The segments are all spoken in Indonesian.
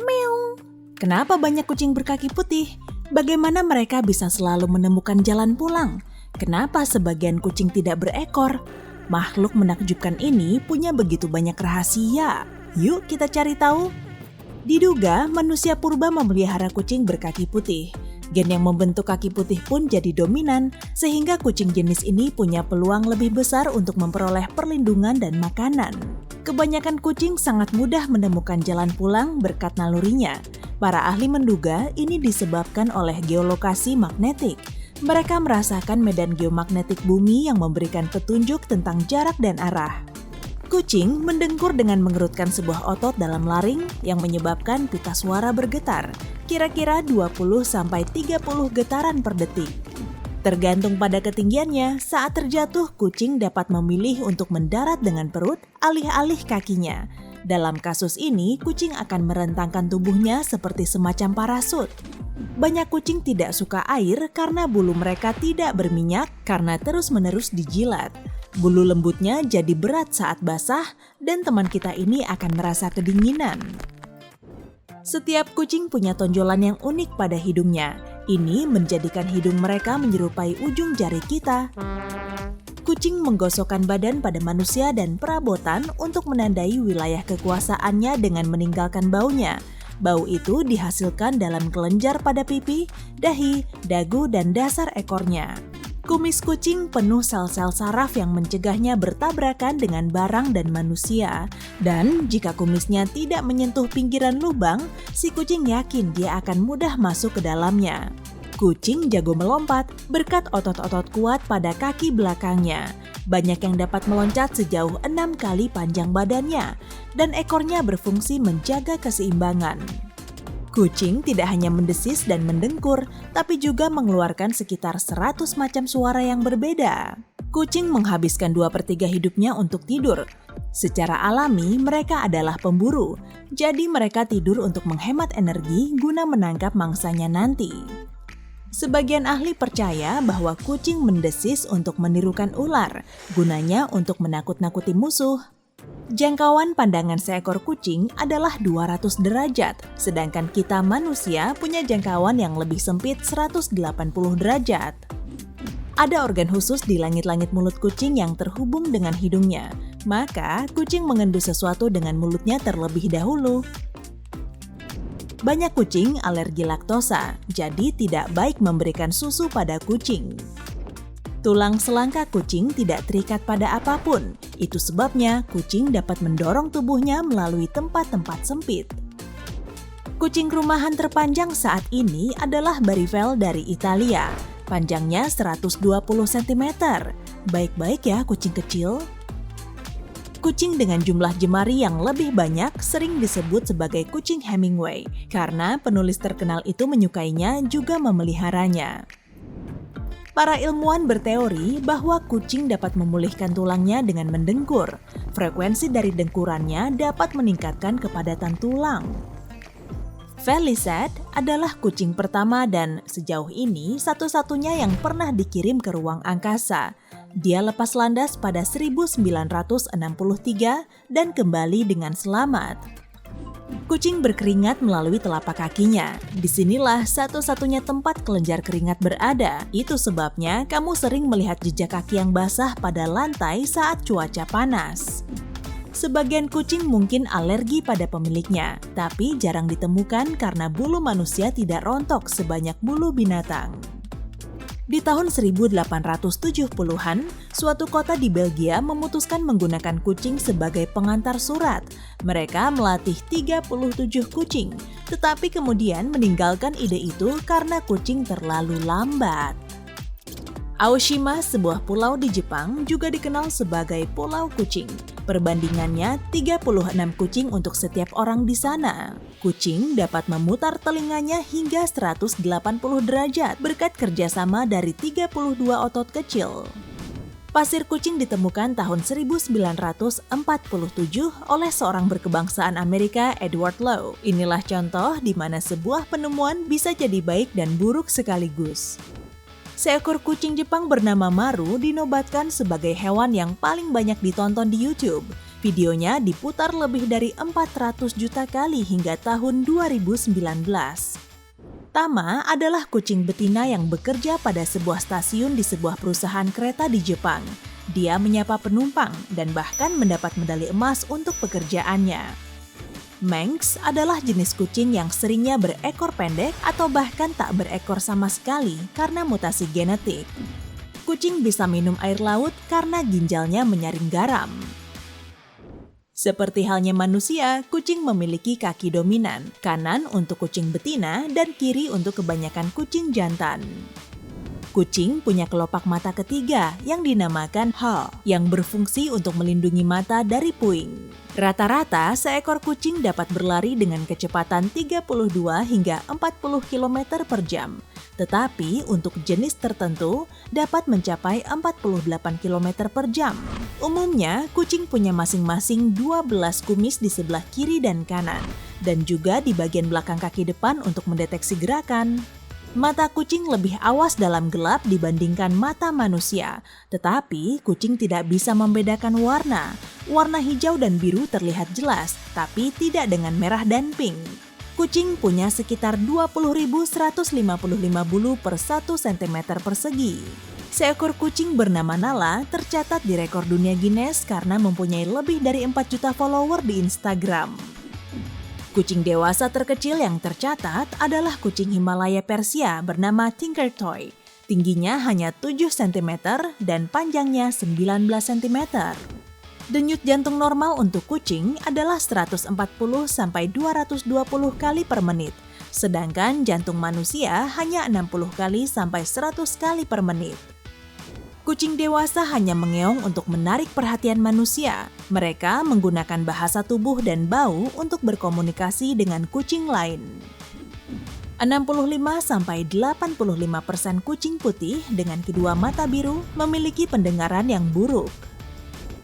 Meow. Kenapa banyak kucing berkaki putih? Bagaimana mereka bisa selalu menemukan jalan pulang? Kenapa sebagian kucing tidak berekor? Makhluk menakjubkan ini punya begitu banyak rahasia. Yuk kita cari tahu. Diduga manusia purba memelihara kucing berkaki putih. Gen yang membentuk kaki putih pun jadi dominan, sehingga kucing jenis ini punya peluang lebih besar untuk memperoleh perlindungan dan makanan. Kebanyakan kucing sangat mudah menemukan jalan pulang berkat nalurinya. Para ahli menduga ini disebabkan oleh geolokasi magnetik. Mereka merasakan medan geomagnetik bumi yang memberikan petunjuk tentang jarak dan arah. Kucing mendengkur dengan mengerutkan sebuah otot dalam laring yang menyebabkan pita suara bergetar, kira-kira 20-30 getaran per detik. Tergantung pada ketinggiannya, saat terjatuh kucing dapat memilih untuk mendarat dengan perut alih-alih kakinya. Dalam kasus ini, kucing akan merentangkan tubuhnya seperti semacam parasut. Banyak kucing tidak suka air karena bulu mereka tidak berminyak karena terus-menerus dijilat. Bulu lembutnya jadi berat saat basah dan teman kita ini akan merasa kedinginan. Setiap kucing punya tonjolan yang unik pada hidungnya. Ini menjadikan hidung mereka menyerupai ujung jari kita. Kucing menggosokkan badan pada manusia dan perabotan untuk menandai wilayah kekuasaannya dengan meninggalkan baunya. Bau itu dihasilkan dalam kelenjar pada pipi, dahi, dagu, dan dasar ekornya. Kumis kucing penuh sel-sel saraf yang mencegahnya bertabrakan dengan barang dan manusia. Dan jika kumisnya tidak menyentuh pinggiran lubang, si kucing yakin dia akan mudah masuk ke dalamnya. Kucing jago melompat berkat otot-otot kuat pada kaki belakangnya. Banyak yang dapat meloncat sejauh 6 kali panjang badannya, dan ekornya berfungsi menjaga keseimbangan. Kucing tidak hanya mendesis dan mendengkur, tapi juga mengeluarkan sekitar 100 macam suara yang berbeda. Kucing menghabiskan 2/3 hidupnya untuk tidur. Secara alami, mereka adalah pemburu, jadi mereka tidur untuk menghemat energi guna menangkap mangsanya nanti. Sebagian ahli percaya bahwa kucing mendesis untuk menirukan ular, gunanya untuk menakut-nakuti musuh. Jangkauan pandangan seekor kucing adalah 200 derajat, sedangkan kita manusia punya jangkauan yang lebih sempit 180 derajat. Ada organ khusus di langit-langit mulut kucing yang terhubung dengan hidungnya, maka kucing mengendus sesuatu dengan mulutnya terlebih dahulu. Banyak kucing alergi laktosa, jadi tidak baik memberikan susu pada kucing. Tulang selangka kucing tidak terikat pada apapun. Itu sebabnya kucing dapat mendorong tubuhnya melalui tempat-tempat sempit. Kucing rumahan terpanjang saat ini adalah Barivelle dari Italia. Panjangnya 120 cm. Baik-baik ya kucing kecil. Kucing dengan jumlah jemari yang lebih banyak sering disebut sebagai kucing Hemingway karena penulis terkenal itu menyukainya juga memeliharanya. Para ilmuwan berteori bahwa kucing dapat memulihkan tulangnya dengan mendengkur. Frekuensi dari dengkurannya dapat meningkatkan kepadatan tulang. Felicet adalah kucing pertama dan sejauh ini satu-satunya yang pernah dikirim ke ruang angkasa. Dia lepas landas pada 1963 dan kembali dengan selamat. Kucing berkeringat melalui telapak kakinya. Disinilah satu-satunya tempat kelenjar keringat berada. Itu sebabnya kamu sering melihat jejak kaki yang basah pada lantai saat cuaca panas. Sebagian kucing mungkin alergi pada pemiliknya, tapi jarang ditemukan karena bulu manusia tidak rontok sebanyak bulu binatang. Di tahun 1870-an, suatu kota di Belgia memutuskan menggunakan kucing sebagai pengantar surat. Mereka melatih 37 kucing, tetapi kemudian meninggalkan ide itu karena kucing terlalu lambat. Aoshima, sebuah pulau di Jepang, juga dikenal sebagai Pulau Kucing. Perbandingannya 36 kucing untuk setiap orang di sana. Kucing dapat memutar telinganya hingga 180 derajat berkat kerjasama dari 32 otot kecil. Pasir kucing ditemukan tahun 1947 oleh seorang berkebangsaan Amerika, Edward Lowe. Inilah contoh di mana sebuah penemuan bisa jadi baik dan buruk sekaligus. Seekor kucing Jepang bernama Maru dinobatkan sebagai hewan yang paling banyak ditonton di YouTube. Videonya diputar lebih dari 400 juta kali hingga tahun 2019. Tama adalah kucing betina yang bekerja pada sebuah stasiun di sebuah perusahaan kereta di Jepang. Dia menyapa penumpang dan bahkan mendapat medali emas untuk pekerjaannya. Manx adalah jenis kucing yang seringnya berekor pendek atau bahkan tak berekor sama sekali karena mutasi genetik. Kucing bisa minum air laut karena ginjalnya menyaring garam. Seperti halnya manusia, kucing memiliki kaki dominan, kanan untuk kucing betina dan kiri untuk kebanyakan kucing jantan. Kucing punya kelopak mata ketiga yang dinamakan haw, yang berfungsi untuk melindungi mata dari puing. Rata-rata, seekor kucing dapat berlari dengan kecepatan 32 hingga 40 km per jam. Tetapi untuk jenis tertentu dapat mencapai 48 km per jam. Umumnya, kucing punya masing-masing 12 kumis di sebelah kiri dan kanan, dan juga di bagian belakang kaki depan untuk mendeteksi gerakan. Mata kucing lebih awas dalam gelap dibandingkan mata manusia, tetapi kucing tidak bisa membedakan warna. Warna hijau dan biru terlihat jelas, tapi tidak dengan merah dan pink. Kucing punya sekitar 20.155 bulu per 1 cm persegi. Seekor kucing bernama Nala tercatat di rekor dunia Guinness karena mempunyai lebih dari 4 juta follower di Instagram. Kucing dewasa terkecil yang tercatat adalah kucing Himalaya Persia bernama Tinker Toy. Tingginya hanya 7 cm dan panjangnya 19 cm. Denyut jantung normal untuk kucing adalah 140 sampai 220 kali per menit, sedangkan jantung manusia hanya 60 kali sampai 100 kali per menit. Kucing dewasa hanya mengeong untuk menarik perhatian manusia. Mereka menggunakan bahasa tubuh dan bau untuk berkomunikasi dengan kucing lain. 65-85% kucing putih dengan kedua mata biru memiliki pendengaran yang buruk.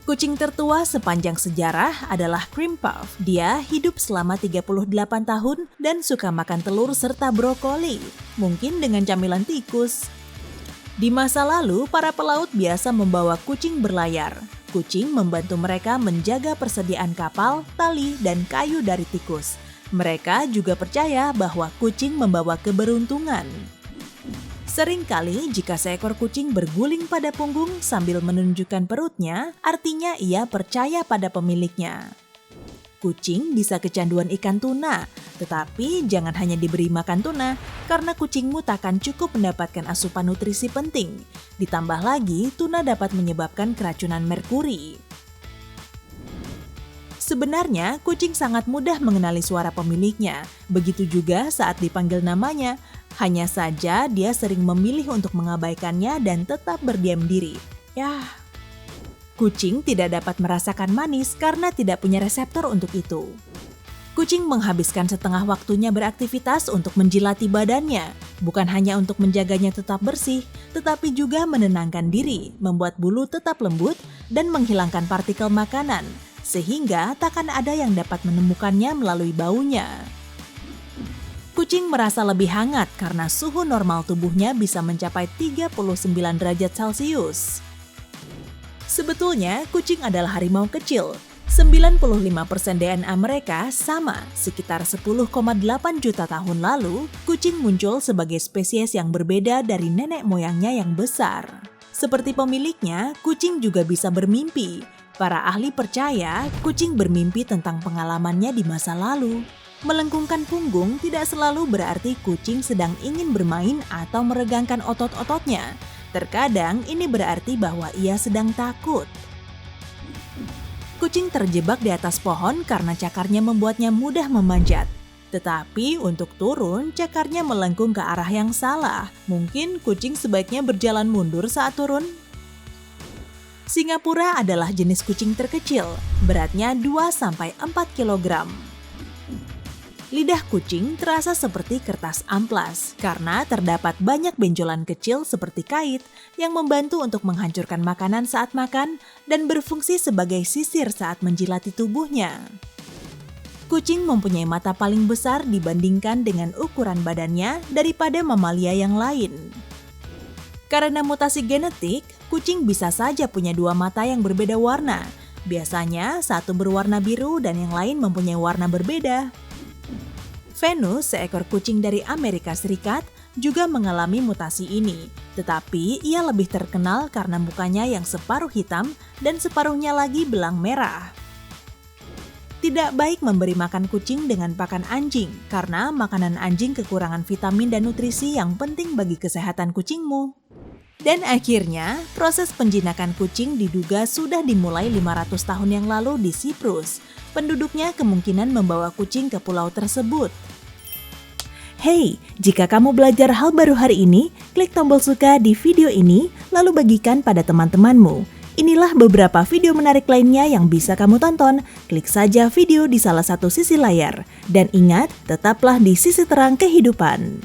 Kucing tertua sepanjang sejarah adalah Cream Puff. Dia hidup selama 38 tahun dan suka makan telur serta brokoli, mungkin dengan camilan tikus. Di masa lalu, para pelaut biasa membawa kucing berlayar. Kucing membantu mereka menjaga persediaan kapal, tali, dan kayu dari tikus. Mereka juga percaya bahwa kucing membawa keberuntungan. Seringkali jika seekor kucing berguling pada punggung sambil menunjukkan perutnya, artinya ia percaya pada pemiliknya. Kucing bisa kecanduan ikan tuna, tetapi jangan hanya diberi makan tuna karena kucingmu takkan cukup mendapatkan asupan nutrisi penting. Ditambah lagi, tuna dapat menyebabkan keracunan merkuri. Sebenarnya, kucing sangat mudah mengenali suara pemiliknya. Begitu juga saat dipanggil namanya. Hanya saja dia sering memilih untuk mengabaikannya dan tetap berdiam diri. Kucing tidak dapat merasakan manis karena tidak punya reseptor untuk itu. Kucing menghabiskan setengah waktunya beraktivitas untuk menjilati badannya. Bukan hanya untuk menjaganya tetap bersih, tetapi juga menenangkan diri, membuat bulu tetap lembut, dan menghilangkan partikel makanan. Sehingga takkan ada yang dapat menemukannya melalui baunya. Kucing merasa lebih hangat karena suhu normal tubuhnya bisa mencapai 39 derajat Celcius. Sebetulnya, kucing adalah harimau kecil. 95% DNA mereka sama. Sekitar 10,8 juta tahun lalu, kucing muncul sebagai spesies yang berbeda dari nenek moyangnya yang besar. Seperti pemiliknya, kucing juga bisa bermimpi. Para ahli percaya kucing bermimpi tentang pengalamannya di masa lalu. Melengkungkan punggung tidak selalu berarti kucing sedang ingin bermain atau meregangkan otot-ototnya. Terkadang ini berarti bahwa ia sedang takut. Kucing terjebak di atas pohon karena cakarnya membuatnya mudah memanjat. Tetapi untuk turun, cakarnya melengkung ke arah yang salah. Mungkin kucing sebaiknya berjalan mundur saat turun. Singapura adalah jenis kucing terkecil, beratnya 2-4 kg. Lidah kucing terasa seperti kertas amplas karena terdapat banyak benjolan kecil seperti kait yang membantu untuk menghancurkan makanan saat makan dan berfungsi sebagai sisir saat menjilati tubuhnya. Kucing mempunyai mata paling besar dibandingkan dengan ukuran badannya daripada mamalia yang lain. Karena mutasi genetik, kucing bisa saja punya dua mata yang berbeda warna. Biasanya satu berwarna biru dan yang lain mempunyai warna berbeda. Venus, seekor kucing dari Amerika Serikat, juga mengalami mutasi ini. Tetapi ia lebih terkenal karena mukanya yang separuh hitam dan separuhnya lagi belang merah. Tidak baik memberi makan kucing dengan pakan anjing, karena makanan anjing kekurangan vitamin dan nutrisi yang penting bagi kesehatan kucingmu. Dan akhirnya, proses penjinakan kucing diduga sudah dimulai 500 tahun yang lalu di Siprus. Penduduknya kemungkinan membawa kucing ke pulau tersebut. Hey, jika kamu belajar hal baru hari ini, klik tombol suka di video ini, lalu bagikan pada teman-temanmu. Inilah beberapa video menarik lainnya yang bisa kamu tonton. Klik saja video di salah satu sisi layar. Dan ingat, tetaplah di sisi terang kehidupan.